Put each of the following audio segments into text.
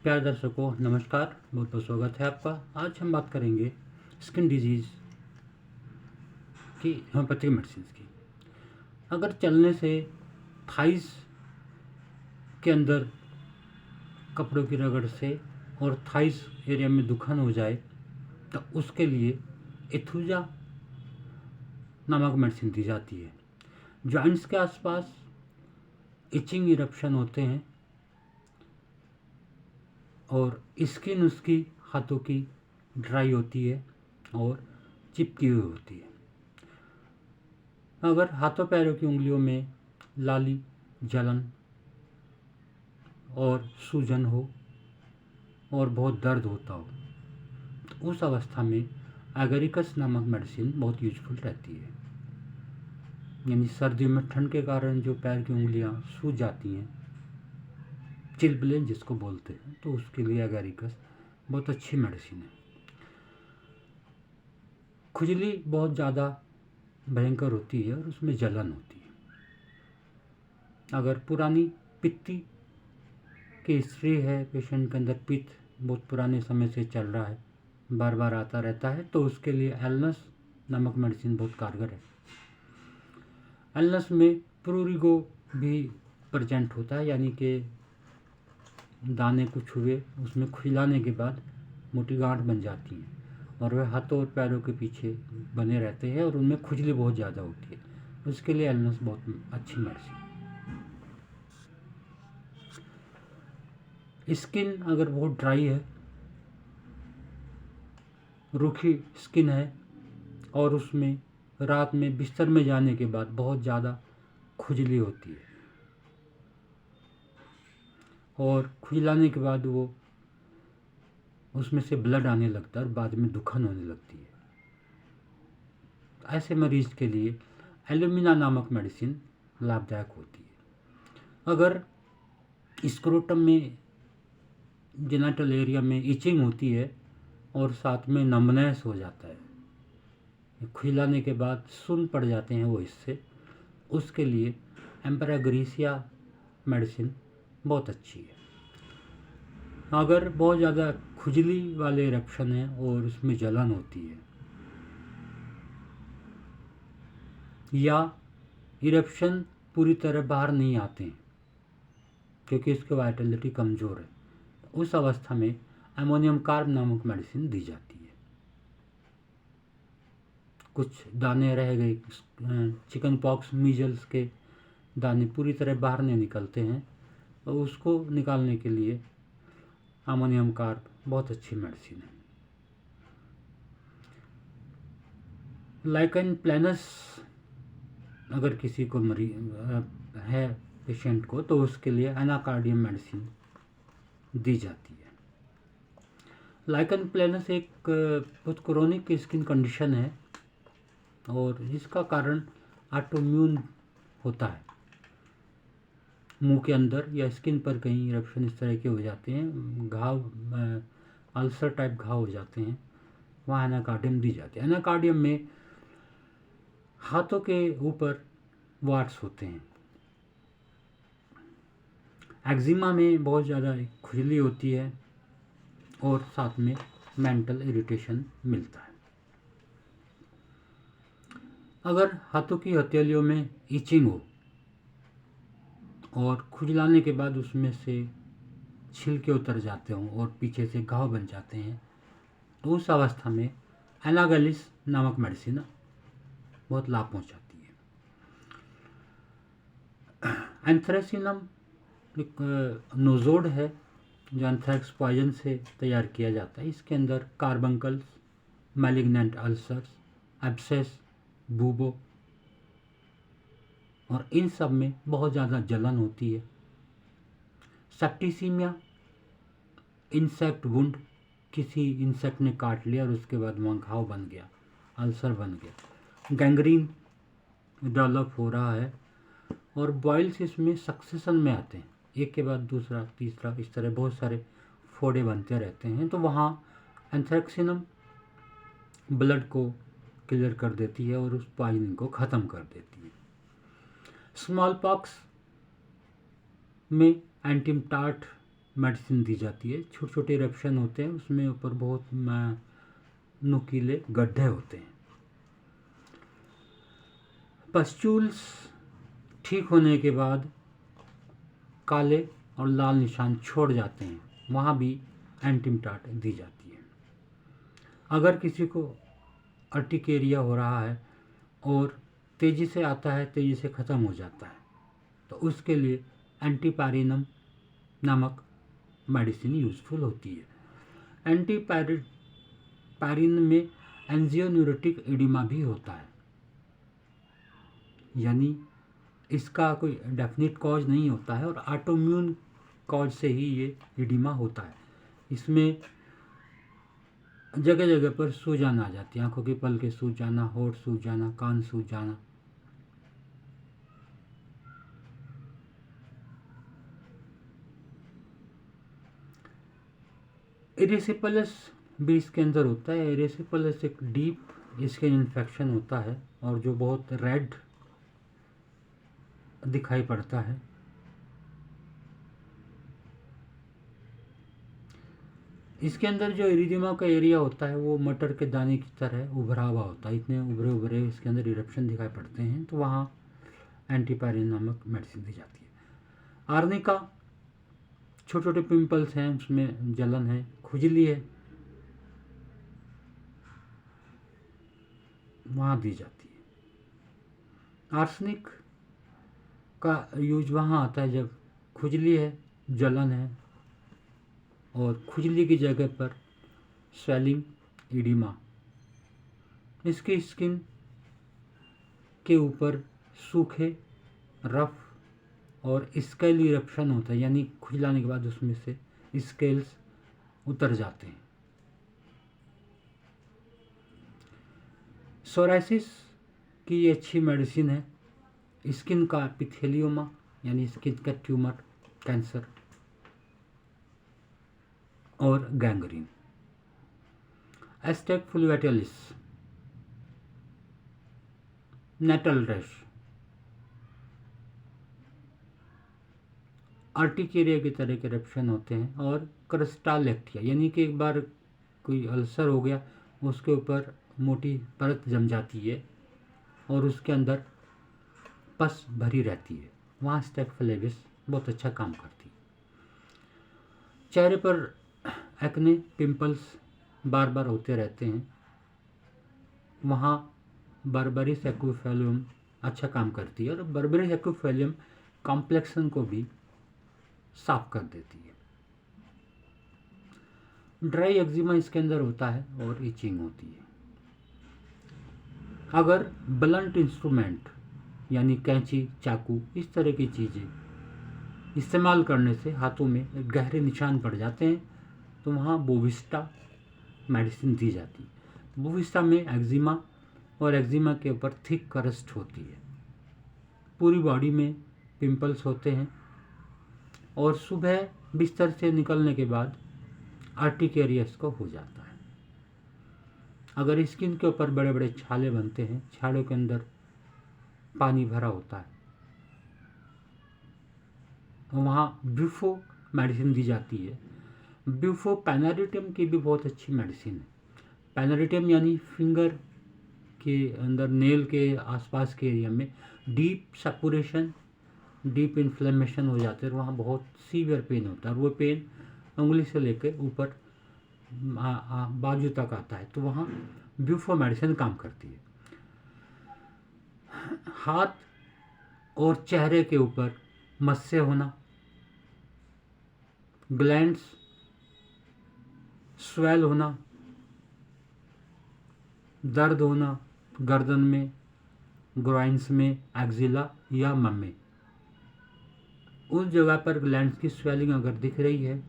प्यारे दर्शकों नमस्कार, बहुत बहुत स्वागत है आपका। आज हम बात करेंगे स्किन डिजीज़ की होम्योपैथिक मेडिसिन की। अगर चलने से थाइस के अंदर कपड़ों की रगड़ से और थाइस एरिया में दुखान हो जाए तो उसके लिए एथुजा नामक मेडिसिन दी जाती है। जॉइंट्स के आसपास इचिंग इरप्शन होते हैं और स्किन उसकी हाथों की ड्राई होती है और चिपकी हुई होती है। अगर हाथों पैरों की उंगलियों में लाली, जलन और सूजन हो और बहुत दर्द होता हो तो उस अवस्था में एगरिकस नामक मेडिसिन बहुत यूजफुल रहती है। यानी सर्दियों में ठंड के कारण जो पैर की उंगलियां सूज जाती हैं, चिलब्लेन जिसको बोलते हैं, तो उसके लिए एगरिकस बहुत अच्छी मेडिसिन है। खुजली बहुत ज़्यादा भयंकर होती है और उसमें जलन होती है। अगर पुरानी पित्ती की हिस्ट्री है, पेशेंट के अंदर पित्त बहुत पुराने समय से चल रहा है, बार बार आता रहता है, तो उसके लिए एलनस नामक मेडिसिन बहुत कारगर है। एलनस में प्रूरिगो भी प्रेजेंट होता है, यानी कि दाने को छुए उसमें खुजलाने के बाद मोटी गांठ बन जाती है और वह हाथों और पैरों के पीछे बने रहते हैं और उनमें खुजली बहुत ज़्यादा होती है। उसके लिए एलनस बहुत अच्छी मेडिसिन। स्किन अगर बहुत ड्राई है, रूखी स्किन है और उसमें रात में बिस्तर में जाने के बाद बहुत ज़्यादा खुजली होती है और खुजलाने के बाद वो उसमें से ब्लड आने लगता है और बाद में दुखन होने लगती है, ऐसे मरीज के लिए एल्यूमिना नामक मेडिसिन लाभदायक होती है। अगर स्क्रोटम में जेनिटल एरिया में इचिंग होती है और साथ में नमनेस हो जाता है, खुजलाने के बाद सुन्न पड़ जाते हैं वो हिस्से, उसके लिए एम्पेराग्रीसिया मेडिसिन बहुत अच्छी है। अगर बहुत ज़्यादा खुजली वाले इरप्शन है और उसमें जलन होती है या इरप्शन पूरी तरह बाहर नहीं आते हैं क्योंकि इसकी वाइटलिटी कमज़ोर है, उस अवस्था में अमोनियम कार्ब नामक मेडिसिन दी जाती है। कुछ दाने रह गए, चिकन पॉक्स मीजल्स के दाने पूरी तरह बाहर नहीं निकलते हैं, तो उसको निकालने के लिए अमोनियम कार्ब बहुत अच्छी मेडिसिन है। लाइकन प्लानस अगर किसी को है पेशेंट को, तो उसके लिए एनाकार्डियम मेडिसिन दी जाती है। लाइकन प्लानस एक बहुत क्रोनिक स्किन कंडीशन है और जिसका कारण ऑटोइम्यून होता है। मुंह के अंदर या स्किन पर कहीं इरप्शन इस तरह के हो जाते हैं, घाव, अल्सर टाइप घाव हो जाते हैं, वहाँ एनाकार्डियम दी जाती है। एनाकार्डियम में हाथों के ऊपर वाट्स होते हैं। एक्जिमा में बहुत ज़्यादा खुजली होती है और साथ में मेंटल इरिटेशन मिलता है। अगर हाथों की हथेलियों में इचिंग हो और खुजलाने के बाद उसमें से छिलके उतर जाते हों और पीछे से घाव बन जाते हैं, तो उस अवस्था में एनागलिस नामक मेडिसिन बहुत लाभ पहुंचाती है। एंथ्रेसिनम एक नोजोड है जो एंथ्रैक्स पॉइजन से तैयार किया जाता है। इसके अंदर कार्बंकल्स, मैलिग्नेंट अल्सर्स, एब्सेस, बूबो और इन सब में बहुत ज़्यादा जलन होती है। सेप्टिसीमिया, इंसेक्ट वुंड, किसी इंसेक्ट ने काट लिया और उसके बाद वहाँ घाव बन गया, अल्सर बन गया, गैंग्रीन डेवलप हो रहा है और बॉइल्स इसमें सक्सेशन में आते हैं, एक के बाद दूसरा तीसरा, इस तरह बहुत सारे फोड़े बनते रहते हैं, तो वहाँ एंथ्रेक्सिनम ब्लड को क्लियर कर देती है और उस पॉइजनिंग को ख़त्म कर देती है। स्मॉल पॉक्स में एंटीमटाट मेडिसिन दी जाती है। छोटे छोटे इरप्शन होते हैं, उसमें ऊपर बहुत नुकीले गड्ढे होते हैं। पस्चूल्स ठीक होने के बाद काले और लाल निशान छोड़ जाते हैं, वहाँ भी एंटीमटाट दी जाती है। अगर किसी को अर्टिकेरिया हो रहा है और तेज़ी से आता है, तेज़ी से ख़त्म हो जाता है, तो उसके लिए एंटीपैरिनम नामक मेडिसिन यूज़फुल होती है। एंटीपैरिन में एंजियोन्यूरेटिक एडिमा भी होता है, यानी इसका कोई डेफिनेट कॉज नहीं होता है और ऑटोइम्यून कॉज से ही ये एडिमा होता है। इसमें जगह जगह पर सूजन आ जाती है, आंखों के पलके सूज जाना, होठ सूज जाना, कान सूज जाना। इरिसिपेलस भी इसके अंदर होता है। इरिसिपेलस एक डीप स्किन इन्फेक्शन होता है और जो बहुत रेड दिखाई पड़ता है। इसके अंदर जो इरिदिमा का एरिया होता है वो मटर के दाने की तरह उभरा हुआ होता है, इतने उभरे उभरे इसके अंदर इरप्शन दिखाई पड़ते हैं, तो वहाँ एंटीपैरिन नामक मेडिसिन दी जाती है। आर्निका छोटे छोटे पिंपल्स हैं, उसमें जलन है, खुजली है, वहाँ दी जाती है। आर्सेनिक का यूज वहाँ आता है जब खुजली है, जलन है और खुजली की जगह पर स्वेलिंग, एडिमा। इसकी स्किन के ऊपर सूखे, रफ और स्केल इरप्शन होता है, यानी खुजलाने के बाद उसमें से स्केल्स उतर जाते हैं। सोराइसिस की ये अच्छी मेडिसिन है। स्किन का एपिथेलियोमा यानी स्किन का ट्यूमर, कैंसर और गैंग्रीन। एस्टेक फुलवेटिलिस, नेटल रैश, आर्टिकेरिया की तरह के इरप्शन होते हैं और क्रस्टालेक्टिया, यानी कि एक बार कोई अल्सर हो गया, उसके ऊपर मोटी परत जम जाती है और उसके अंदर पस भरी रहती है, वहाँ स्टेक फ्लेविस बहुत अच्छा काम करती है। चेहरे पर एक्ने, पिंपल्स बार बार होते रहते हैं, वहाँ बर्बेरिस एक्विफोलियम अच्छा काम करती है और बर्बेरिस एक्विफोलियम कॉम्प्लेक्सन को भी साफ कर देती है। ड्राई एक्जिमा इसके अंदर होता है और इचिंग होती है। अगर ब्लंट इंस्ट्रूमेंट यानी कैंची, चाकू, इस तरह की चीज़ें इस्तेमाल करने से हाथों में गहरे निशान पड़ जाते हैं, तो वहाँ बोविस्टा मेडिसिन दी जाती है। बोविस्टा में एक्जिमा और एक्जिमा के ऊपर थिक क्रस्ट होती है, पूरी बॉडी में पिंपल्स होते हैं और सुबह बिस्तर से निकलने के बाद आर्टिकेरियस को हो जाता है। अगर स्किन के ऊपर बड़े बड़े छाले बनते हैं, छालों के अंदर पानी भरा होता है, वहाँ ब्यूफो मेडिसिन दी जाती है। ब्यूफो पैनारिटम की भी बहुत अच्छी मेडिसिन है। पैनारिटम यानी फिंगर के अंदर, नेल के आसपास के एरिया में डीप सपुरेशन, डीप इन्फ्लेमेशन हो जाते हैं, वहाँ बहुत सीवियर पेन होता है और वो पेन उंगली से लेकर ऊपर बाजू तक आता है, तो वहाँ ब्यूफो मेडिसिन काम करती है। हाथ और चेहरे के ऊपर मस्से होना, ग्लैंड्स स्वेल होना, दर्द होना गर्दन में, ग्रॉइन्स में, एक्जिला या मम्मे, उस जगह पर ग्लैंड्स की स्वेलिंग अगर दिख रही है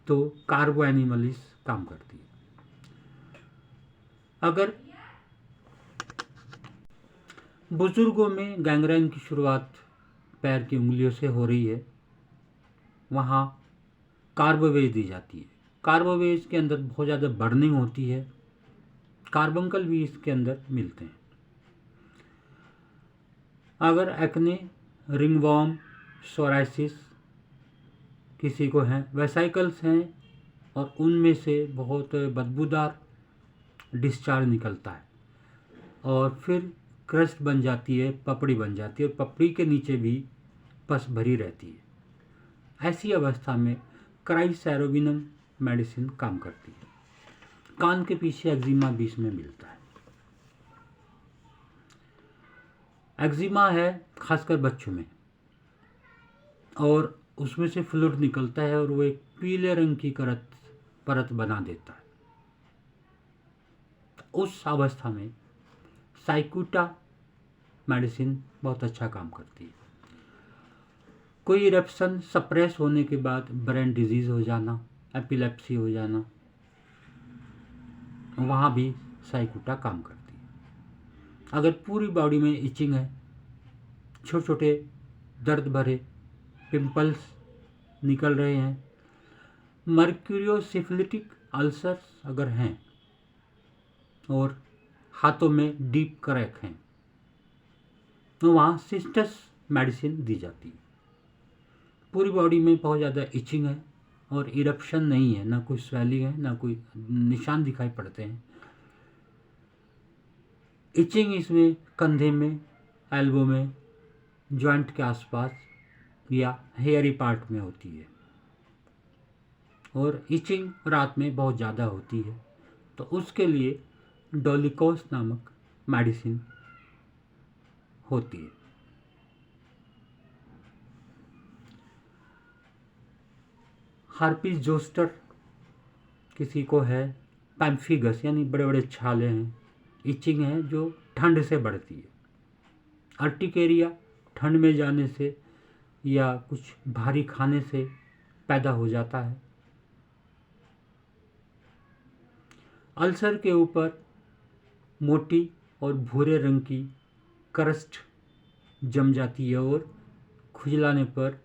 तो कार्बो एनिमलिस काम करती है। अगर बुजुर्गों में गैंग्रेन की शुरुआत पैर की उंगलियों से हो रही है, वहाँ कार्बोवेज दी जाती है। कार्बोवेज के अंदर बहुत ज़्यादा बर्निंग होती है, कार्बंकल भी इसके अंदर मिलते हैं। अगर एक्ने, रिंगवॉर्म, सोराइसिस किसी को हैं वेसाइकल्स हैं और उनमें से बहुत बदबूदार डिस्चार्ज निकलता है और फिर क्रस्ट बन जाती है, पपड़ी बन जाती है और पपड़ी के नीचे भी पस भरी रहती है। ऐसी अवस्था में क्राइसैरोबिनम मेडिसिन काम करती है। कान के पीछे एक्जिमा बीच में मिलता है। एक्जिमा है खासकर बच्चों में और उसमें से फ्लूइड निकलता है और वो एक पीले रंग की परत बना देता है। उस अवस्था में साइक्यूटा मेडिसिन बहुत अच्छा काम करती है। कोई इरप्शन सप्रेस होने के बाद ब्रेन डिजीज हो जाना, एपिलेप्सी हो जाना, वहाँ भी साइक्यूटा काम करती है। अगर पूरी बॉडी में इचिंग है, छोटे छोटे दर्द भरे पिंपल्स निकल रहे हैं, मर्क्यूरियोसिफिलिटिक अल्सर्स अगर हैं और हाथों में डीप क्रैक हैं, तो वहाँ सिस्टस मेडिसिन दी जाती है। पूरी बॉडी में बहुत ज़्यादा इचिंग है और इरप्शन नहीं है, ना कोई स्वेलिंग है, ना कोई निशान दिखाई पड़ते हैं। इचिंग इसमें कंधे में, एल्बो में, जॉइंट के आसपास या हेयरी पार्ट में होती है और इचिंग रात में बहुत ज़्यादा होती है, तो उसके लिए डोलिकोस नामक मेडिसिन होती है। हार्पिस जोस्टर किसी को है, पैम्फिगस यानी बड़े बड़े छाले हैं, इचिंग है जो ठंड से बढ़ती है। अर्टिकेरिया ठंड में जाने से या कुछ भारी खाने से पैदा हो जाता है। अल्सर के ऊपर मोटी और भूरे रंग की क्रस्ट जम जाती है और खुजलाने पर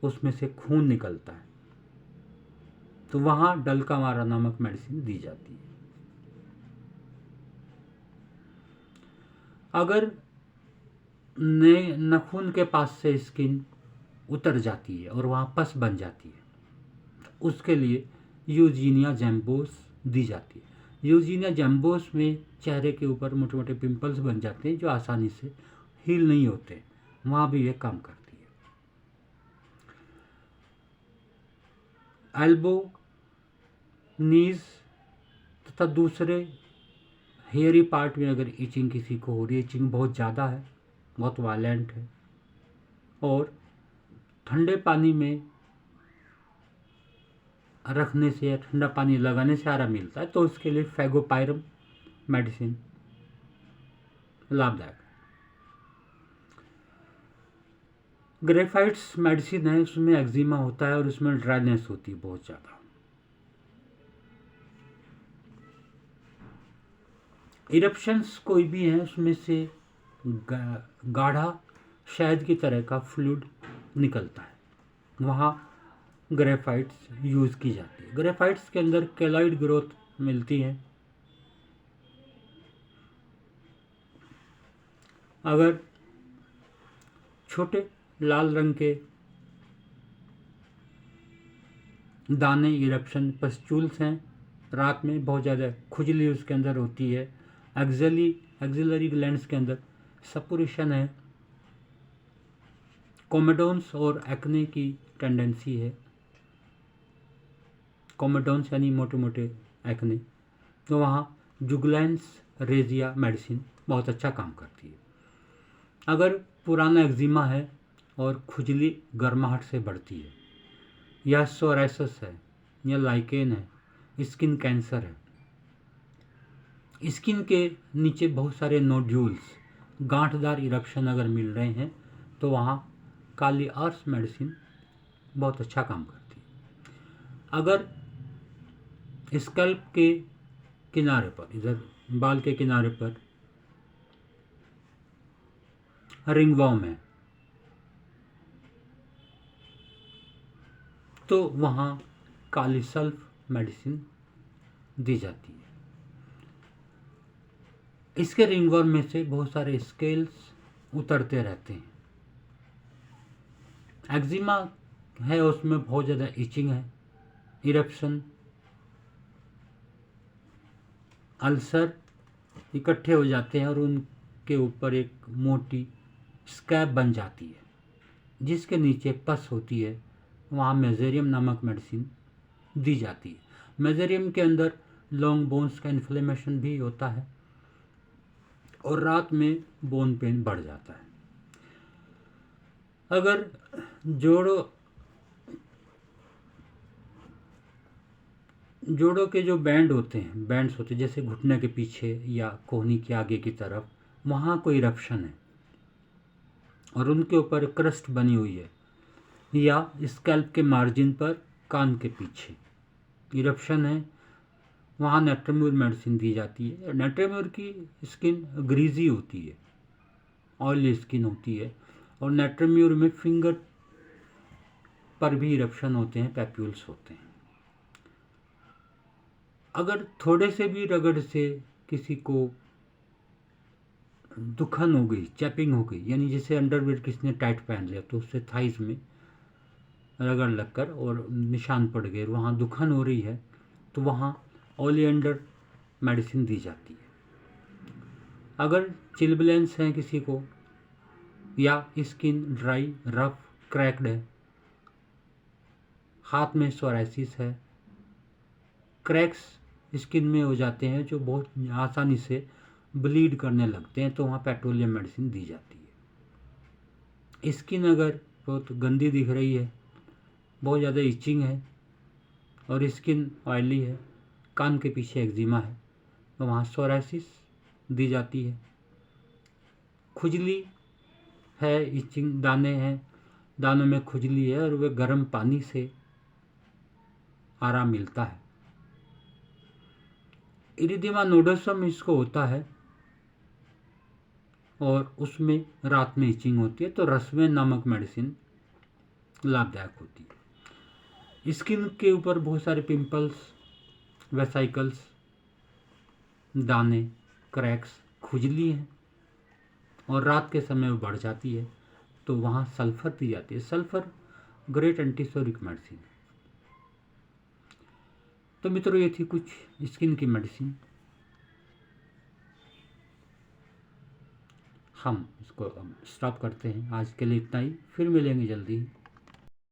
उसमें से खून निकलता है, तो वहाँ डल्कामारा नामक मेडिसिन दी जाती है। अगर नाखून के पास से स्किन उतर जाती है और वहाँ पस बन जाती है, तो उसके लिए यूजीनिया जैम्बोस दी जाती है। यूजीनिया जैम्बोस में चेहरे के ऊपर मोटे मोटे पिंपल्स बन जाते हैं जो आसानी से हील नहीं होते, वहाँ भी यह काम करती है। एल्बो, नीज तथा दूसरे हेयरी पार्ट में अगर इचिंग किसी को हो रही है, इचिंग बहुत ज़्यादा है, बहुत वायलेंट है और ठंडे पानी में रखने से या ठंडा पानी लगाने से आराम मिलता है, तो उसके लिए फैगोपायरम मेडिसिन लाभदायक है। ग्रेफाइट्स मेडिसिन है, उसमें एक्जिमा होता है और उसमें ड्राइनेस होती है बहुत ज़्यादा। इरप्शंस कोई भी हैं, उसमें से गाढ़ा शहद की तरह का फ्लूइड निकलता है, वहाँ ग्रेफाइट्स यूज़ की जाती है। ग्रेफाइट्स के अंदर केलॉइड ग्रोथ मिलती है। अगर छोटे लाल रंग के दाने इरप्शन पस्चूल्स हैं, रात में बहुत ज़्यादा खुजली उसके अंदर होती है, एक्सिलरी ग्लैंड्स के अंदर सपुरेशन है, कोमेडोन्स और एक्ने की टेंडेंसी है। कोमेडोन्स यानी मोटे मोटे एक्ने, तो वहाँ जुगलैंस रेजिया मेडिसिन बहुत अच्छा काम करती है। अगर पुराना एक्जिमा है और खुजली गर्माहट से बढ़ती है, या सोराइसिस है, या लाइकेन है, स्किन कैंसर है, स्किन के नीचे बहुत सारे नोड्यूल्स, गांठदार इरप्शन अगर मिल रहे हैं, तो वहाँ काली अर्स मेडिसिन बहुत अच्छा काम करती है। अगर स्कल्प के किनारे पर, इधर बाल के किनारे पर रिंगवॉर्म है, तो वहाँ काली सल्फ मेडिसिन दी जाती है। इसके रिंगवॉर्म में से बहुत सारे स्केल्स उतरते रहते हैं। एक्जिमा है उसमें बहुत ज़्यादा इचिंग है, इरप्शन, अल्सर इकट्ठे हो जाते हैं और उनके ऊपर एक मोटी स्कैब बन जाती है, जिसके नीचे पस होती है। वहाँ मेजेरियम नामक मेडिसिन दी जाती है। मेजेरियम के अंदर लॉन्ग बोन्स का इन्फ्लेमेशन भी होता है और रात में बोन पेन बढ़ जाता है। अगर जोड़ों के जो बैंड्स होते हैं जैसे घुटने के पीछे या कोहनी के आगे की तरफ, वहाँ कोई इरप्शन है और उनके ऊपर क्रस्ट बनी हुई है, या स्कैल्प के मार्जिन पर कान के पीछे इरप्शन है, वहाँ नेट्रोम्यूर मेडिसिन दी जाती है। नेट्रोम्यूर की स्किन ग्रीजी होती है, ऑयली स्किन होती है, और नेट्रोम्यूर में फिंगर पर भी इरप्शन होते हैं, पैप्यूल्स होते हैं। अगर थोड़े से भी रगड़ से किसी को दुखन हो गई, चैपिंग हो गई, यानी जैसे अंडरवियर किसी ने टाइट पहन लिया तो उससे थाइस में रगड़ लगकर और निशान पड़ गए, वहाँ दुखन हो रही है, तो वहाँ ओलिएंडर मेडिसिन दी जाती है। अगर चिलब्लेंस है किसी को, या स्किन ड्राई, रफ, क्रैक्ड है, हाथ में सोराइसिस है, क्रैक्स स्किन में हो जाते हैं जो बहुत आसानी से ब्लीड करने लगते हैं, तो वहाँ पेट्रोलियम मेडिसिन दी जाती है। स्किन अगर बहुत गंदी दिख रही है, बहुत ज़्यादा इचिंग है और स्किन ऑयली है, कान के पीछे एक्जिमा है, तो वहाँ सोराइसिस दी जाती है। खुजली है, इचिंग, दाने हैं, दानों में खुजली है और वे गर्म पानी से आराम मिलता है। इरिदिमा नोडोसम इसको होता है और उसमें रात में इचिंग होती है, तो रसवेन नामक मेडिसिन लाभदायक होती है। स्किन के ऊपर बहुत सारे पिंपल्स, वेसाइकल्स, दाने, क्रैक्स, खुजली है और रात के समय वो बढ़ जाती है, तो वहाँ सल्फर दी जाती है। सल्फर ग्रेट एंटीसोरिक मेडिसिन है। तो मित्रों, ये थी कुछ स्किन की मेडिसिन। हम इसको स्टॉप करते हैं, आज के लिए इतना ही, फिर मिलेंगे जल्दी।